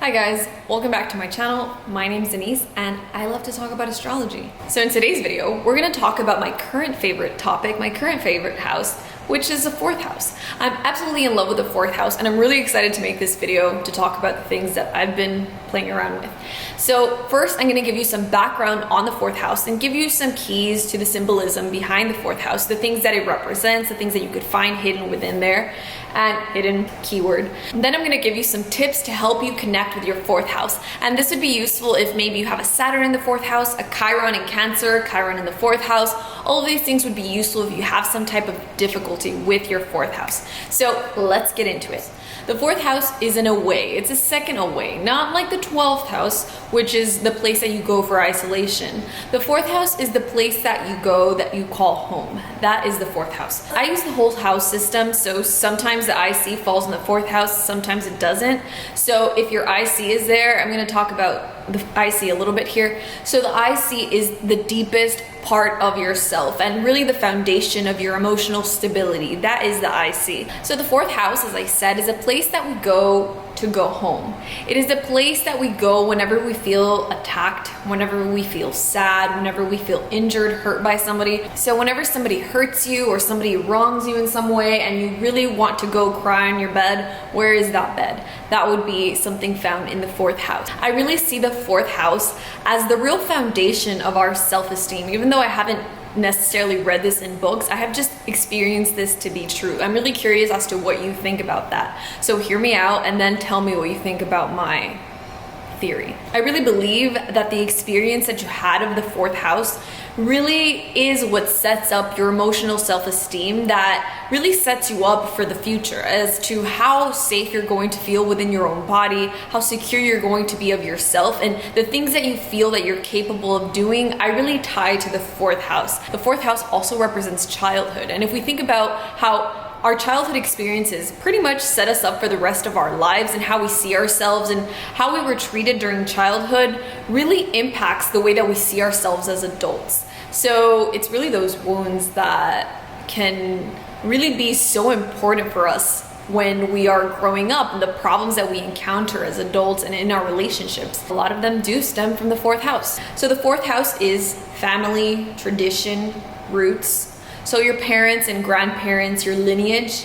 Hi guys, welcome back to my channel. My name's Denise and I love to talk about astrology. So in today's video, we're gonna talk about my current favorite topic, my current favorite house, which is the fourth house. I'm absolutely in love with the fourth house and I'm really excited to make this video to talk about the things that I've been playing around with. So first, I'm gonna give you some background on the fourth house and give you some keys to the symbolism behind the fourth house, the things that it represents, the things that you could find hidden within there, and hidden keyword. And then I'm gonna give you some tips to help you connect with your fourth house. And this would be useful if maybe you have a Saturn in the fourth house, a Chiron in Cancer, Chiron in the fourth house. All of these things would be useful if you have some type of difficulty with your fourth house. So let's get into it. The fourth house is an away. It's a second away, not like the 12th house, which is the place that you go for isolation. The fourth house is the place that you go that you call home. That is the fourth house. I use the whole house system, so sometimes the IC falls in the fourth house, sometimes it doesn't. So if your IC is there, I'm gonna talk about the IC a little bit here. So the IC is the deepest part of yourself and really the foundation of your emotional stability. That is the IC. So the fourth house, as I said, is a place that we go to go home. It is the place that we go whenever we feel attacked, whenever we feel sad, whenever we feel injured, hurt by somebody. So whenever somebody hurts you or somebody wrongs you in some way and you really want to go cry on your bed, where is that bed? That would be something found in the fourth house. I really see the fourth house as the real foundation of our self-esteem. Even though I haven't necessarily read this in books, I have just experienced this to be true. I'm really curious as to what you think about that. So hear me out and then tell me what you think about my theory. I really believe that the experience that you had of the fourth house really is what sets up your emotional self-esteem, that really sets you up for the future as to how safe you're going to feel within your own body, how secure you're going to be of yourself, and the things that you feel that you're capable of doing. I really tie to the fourth house. The fourth house also represents childhood, and if we think about how our childhood experiences pretty much set us up for the rest of our lives, and how we see ourselves and how we were treated during childhood really impacts the way that we see ourselves as adults. So it's really those wounds that can really be so important for us when we are growing up, and the problems that we encounter as adults and in our relationships. A lot of them do stem from the fourth house. So the fourth house is family, tradition, roots. So your parents and grandparents, your lineage,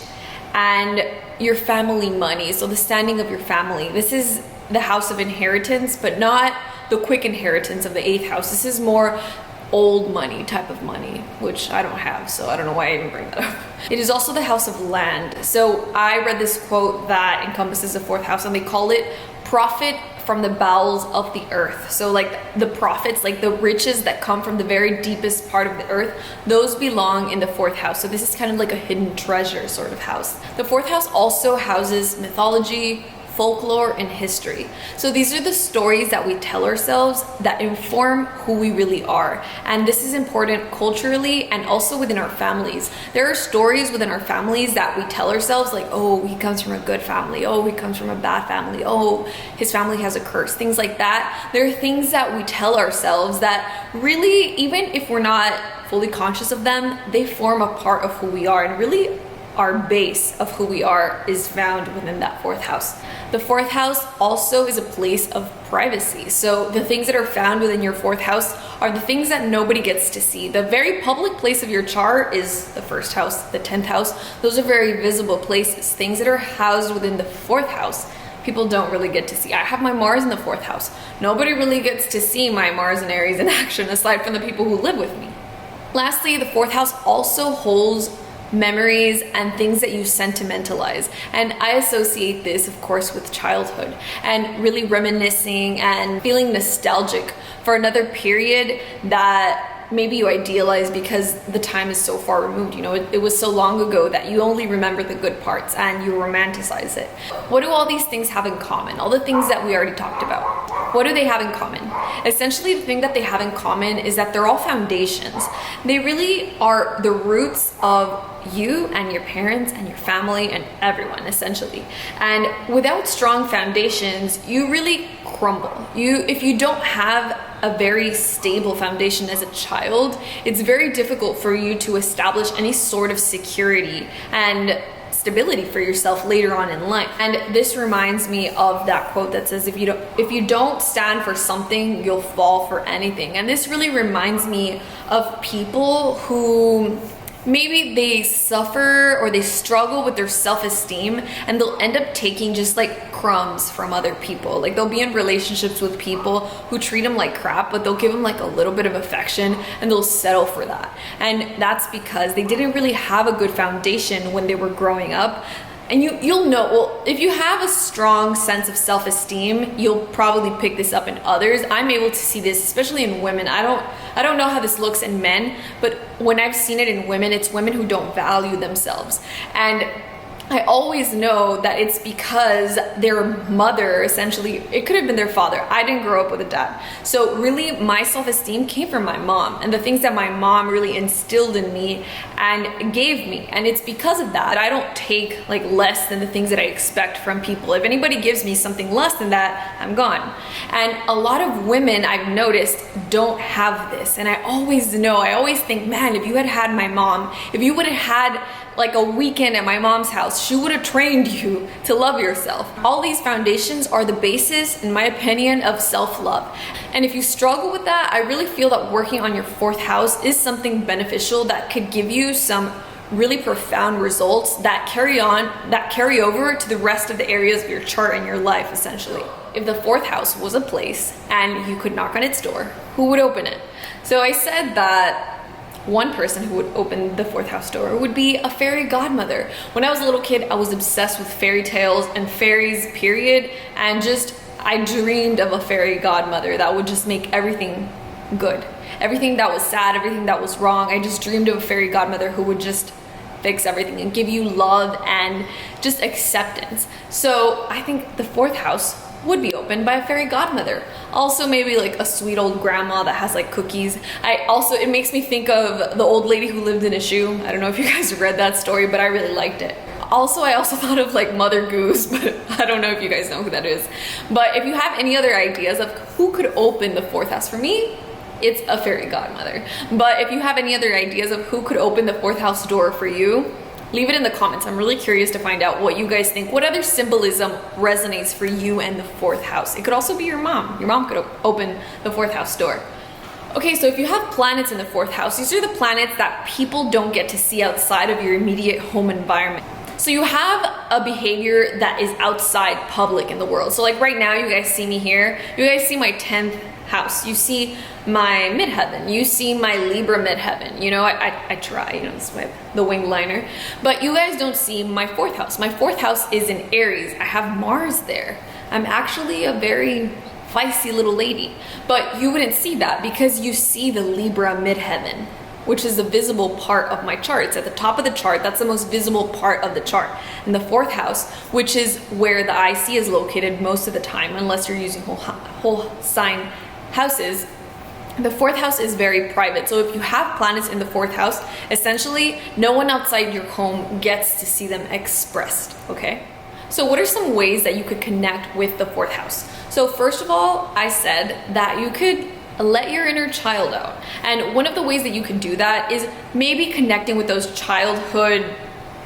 and your family money. So the standing of your family. This is the house of inheritance, but not the quick inheritance of the eighth house. This is more old money type of money, which I don't have, so I don't know why I even bring that up. It is also the house of land. So I read this quote that encompasses the fourth house, and they call it profit from the bowels of the earth. So like the profits, like the riches that come from the very deepest part of the earth, those belong in the fourth house. So this is kind of like a hidden treasure sort of house. The fourth house also houses mythology, folklore, and history. So these are the stories that we tell ourselves that inform who we really are. And this is important culturally and also within our families. There are stories within our families that we tell ourselves, like, oh, he comes from a good family. Oh, he comes from a bad family. Oh, his family has a curse. Things like that. There are things that we tell ourselves that really, even if we're not fully conscious of them, they form a part of who we are, and really our base of who we are is found within that fourth house. The fourth house also is a place of privacy. So the things that are found within your fourth house are the things that nobody gets to see. The very public place of your chart is the first house, the 10th house. Those are very visible places. Things that are housed within the fourth house, people don't really get to see. I have my Mars in the fourth house. Nobody really gets to see my Mars and Aries in action aside from the people who live with me. Lastly, the fourth house also holds memories and things that you sentimentalize. And I associate this, of course, with childhood and really reminiscing and feeling nostalgic for another period that maybe you idealize because the time is so far removed. You know, it was so long ago that you only remember the good parts and you romanticize it. What do all these things have in common? All the things that we already talked about. What do they have in common? Essentially, the thing that they have in common is that they're all foundations. They really are the roots of you and your parents and your family and everyone, essentially. And without strong foundations, you really crumble. If you don't have a very stable foundation as a child, it's very difficult for you to establish any sort of security and stability for yourself later on in life. And this reminds me of that quote that says, if you don't stand for something, you'll fall for anything. And this really reminds me of people who maybe they suffer or they struggle with their self-esteem, and they'll end up taking just like crumbs from other people. Like they'll be in relationships with people who treat them like crap, but they'll give them like a little bit of affection and they'll settle for that. And that's because they didn't really have a good foundation when they were growing up. And you'll know, well, if you have a strong sense of self-esteem, you'll probably pick this up in others. I'm able to see this, especially in women. I don't know how this looks in men, but when I've seen it in women, it's women who don't value themselves. And I always know that it's because their mother, essentially, it could have been their father. I didn't grow up with a dad. So really my self-esteem came from my mom and the things that my mom really instilled in me and gave me. And it's because of that I don't take like less than the things that I expect from people. If anybody gives me something less than that, I'm gone. And a lot of women I've noticed don't have this. And I always think, man, if you had had my mom, if you would have had like a weekend at my mom's house, she would have trained you to love yourself. All these foundations are the basis, in my opinion, of self-love. And if you struggle with that, I really feel that working on your fourth house is something beneficial that could give you some really profound results that carry over to the rest of the areas of your chart and your life, essentially. If the fourth house was a place and you could knock on its door, who would open it? So I said that one person who would open the fourth house door would be a fairy godmother. When I was a little kid, I was obsessed with fairy tales and fairies, period. And I dreamed of a fairy godmother that would just make everything good. Everything that was sad, everything that was wrong, I just dreamed of a fairy godmother who would just fix everything and give you love and just acceptance. So I think the fourth house would be opened by a fairy godmother. Also maybe like a sweet old grandma that has like cookies. It makes me think of the old lady who lived in a shoe. I don't know if you guys read that story, but I really liked it. I also thought of like Mother Goose, but I don't know if you guys know who that is. But if you have any other ideas of who could open the fourth house, for me, it's a fairy godmother. But if you have any other ideas of who could open the fourth house door for you, leave it in the comments. I'm really curious to find out what you guys think. What other symbolism resonates for you and the fourth house? It could also be your mom. Your mom could open the fourth house door. Okay, so if you have planets in the fourth house, these are the planets that people don't get to see outside of your immediate home environment. So you have a behavior that is outside public in the world. So like right now, you guys see me here. You guys see my 10th house. You see my midheaven. You see my Libra midheaven. You know, I try, you know, this is the wing liner. But you guys don't see my fourth house. My fourth house is in Aries. I have Mars there. I'm actually a very feisty little lady. But you wouldn't see that because you see the Libra midheaven, which is the visible part of my chart. It's at the top of the chart. That's the most visible part of the chart. And the fourth house, which is where the IC is located most of the time, unless you're using whole sign houses, the fourth house is very private. So if you have planets in the fourth house, essentially no one outside your home gets to see them expressed, okay? So what are some ways that you could connect with the fourth house? So first of all, I said that you could let your inner child out. And one of the ways that you could do that is maybe connecting with those childhood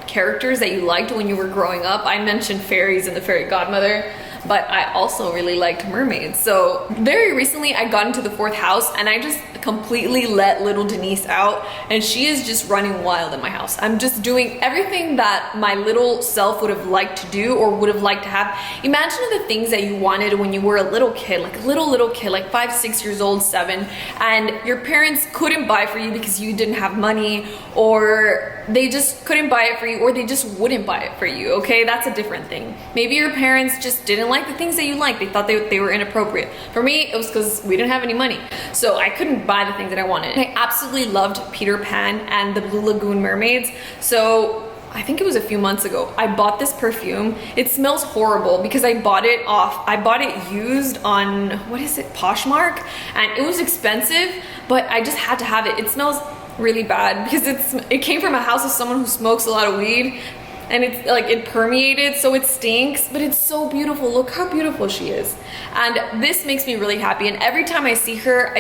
characters that you liked when you were growing up. I mentioned fairies and the fairy godmother, but I also really liked mermaids. So very recently I got into the fourth house and I just completely let little Denise out, and she is just running wild in my house. I'm just doing everything that my little self would have liked to do or would have liked to have. Imagine the things that you wanted when you were a little kid, like a little kid, like 5, 6 years old, 7, and your parents couldn't buy for you because you didn't have money, or they just couldn't buy it for you, or they just wouldn't buy it for you, okay? That's a different thing. Maybe your parents just didn't like the things that you liked. They thought they were inappropriate. For me, it was because we didn't have any money. So I couldn't buy the things that I wanted. I absolutely loved Peter Pan and the Blue Lagoon mermaids. So I think it was a few months ago, I bought this perfume. It smells horrible because I bought it used on, what is it, Poshmark? And it was expensive, but I just had to have it. It smells really bad because it came from a house of someone who smokes a lot of weed, and it's like it permeated, so it stinks, but it's so beautiful. Look how beautiful she is. And this makes me really happy. And every time I see her,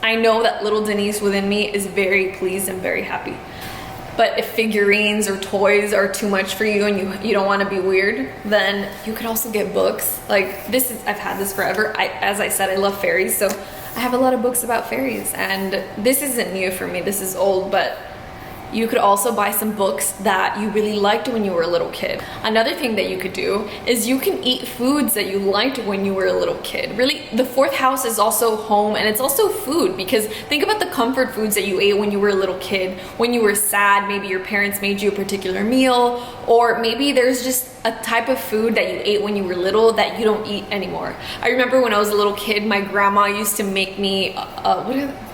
I know that little Denise within me is very pleased and very happy. But if figurines or toys are too much for you and you don't want to be weird, then you could also get books. Like this is, I've had this forever. As I said, I love fairies, so I have a lot of books about fairies, and this isn't new for me, this is old, but you could also buy some books that you really liked when you were a little kid. Another thing that you could do is you can eat foods that you liked when you were a little kid. Really, the fourth house is also home, and it's also food, because think about the comfort foods that you ate when you were a little kid. When you were sad, maybe your parents made you a particular meal, or maybe there's just a type of food that you ate when you were little that you don't eat anymore. I remember when I was a little kid, my grandma used to make me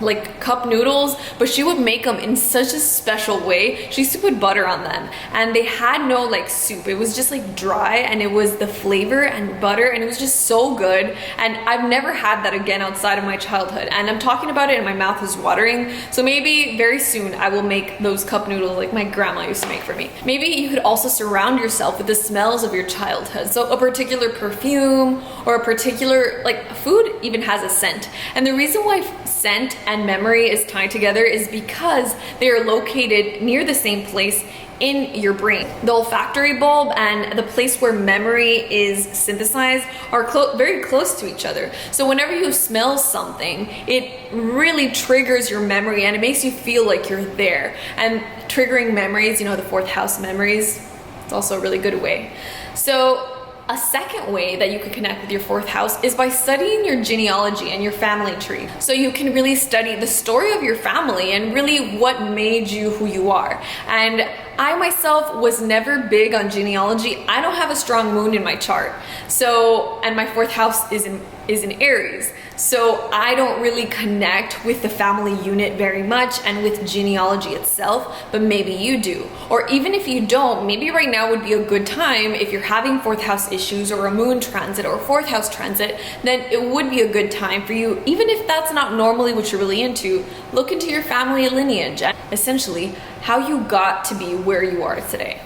like cup noodles, but she would make them in such a special way. She used to put butter on them, and they had no like soup. It was just like dry, and it was the flavor and butter, and it was just so good. And I've never had that again outside of my childhood, and I'm talking about it and my mouth is watering. So maybe very soon I will make those cup noodles like my grandma used to make for me. Maybe you could also surround yourself with the smells of your childhood. So a particular perfume or a particular, like food even has a scent. And the reason why scent and memory is tied together is because they are located near the same place in your brain. The olfactory bulb and the place where memory is synthesized are very close to each other. So whenever you smell something, it really triggers your memory and it makes you feel like you're there. And triggering memories, you know, the fourth house memories, it's also a really good way. So a second way that you could connect with your fourth house is by studying your genealogy and your family tree. So you can really study the story of your family and really what made you who you are. And I myself was never big on genealogy. I don't have a strong moon in my chart. So, and my fourth house is in Aries. So I don't really connect with the family unit very much and with genealogy itself, but maybe you do. Or even if you don't, maybe right now would be a good time if you're having fourth house issues or a moon transit or fourth house transit, then it would be a good time for you, even if that's not normally what you're really into, look into your family lineage and essentially how you got to be where you are today.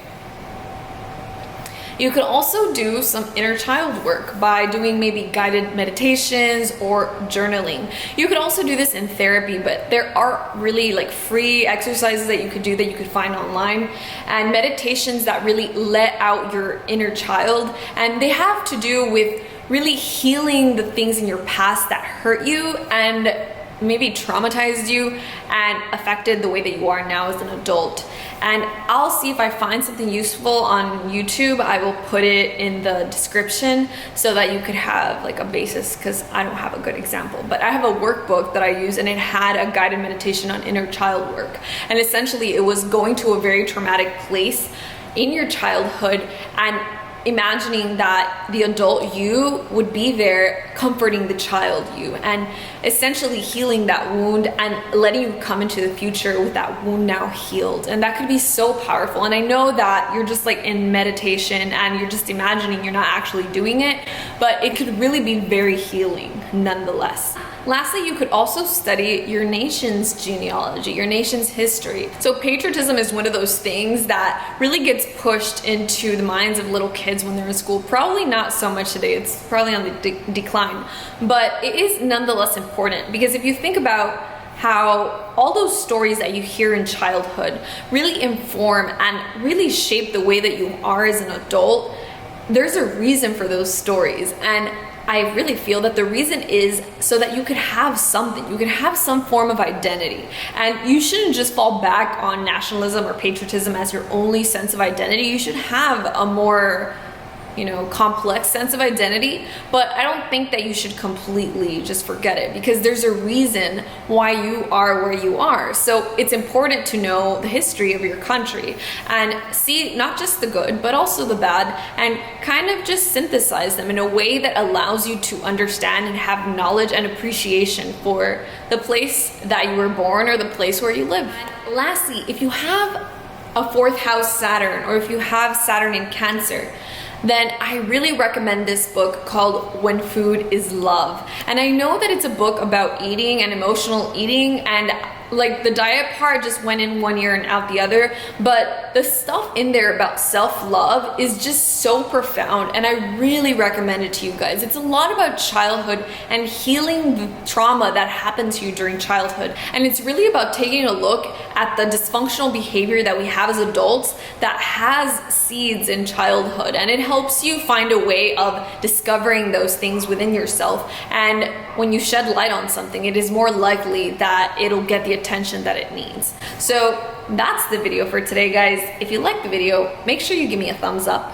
You could also do some inner child work by doing maybe guided meditations or journaling. You could also do this in therapy, but there are really like free exercises that you could do that you could find online, and meditations that really let out your inner child, and they have to do with really healing the things in your past that hurt you and maybe traumatized you and affected the way that you are now as an adult. And I'll see if I find something useful on YouTube. I will put it in the description so that you could have like a basis, because I don't have a good example. But I have a workbook that I use, and it had a guided meditation on inner child work. And essentially it was going to a very traumatic place in your childhood and imagining that the adult you would be there comforting the child you and essentially healing that wound and letting you come into the future with that wound now healed. And that could be so powerful. And I know that you're just like in meditation and you're just imagining, you're not actually doing it, but it could really be very healing nonetheless. Lastly, you could also study your nation's genealogy, your nation's history. So patriotism is one of those things that really gets pushed into the minds of little kids when they're in school. Probably not so much today, it's probably on the decline, but it is nonetheless important, because if you think about how all those stories that you hear in childhood really inform and really shape the way that you are as an adult, there's a reason for those stories. And I really feel that the reason is so that you could have something, you could have some form of identity. And you shouldn't just fall back on nationalism or patriotism as your only sense of identity. You should have a more, complex sense of identity, but I don't think that you should completely just forget it, because there's a reason why you are where you are. So it's important to know the history of your country and see not just the good, but also the bad, and kind of just synthesize them in a way that allows you to understand and have knowledge and appreciation for the place that you were born or the place where you live. And lastly, if you have a fourth house Saturn, or if you have Saturn in Cancer, then I really recommend this book called When Food is Love. And I know that it's a book about eating and emotional eating, and like the diet part just went in one ear and out the other, but the stuff in there about self-love is just so profound, and I really recommend it to you guys. It's a lot about childhood and healing the trauma that happened to you during childhood, and it's really about taking a look at the dysfunctional behavior that we have as adults that has seeds in childhood, and it helps you find a way of discovering those things within yourself. And when you shed light on something, it is more likely that it'll get the attention that it needs. So that's the video for today, guys. If you like the video, make sure you give me a thumbs up.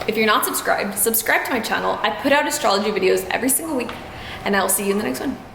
If you're not subscribed, subscribe to my channel. I put out astrology videos every single week, and I will see you in the next one.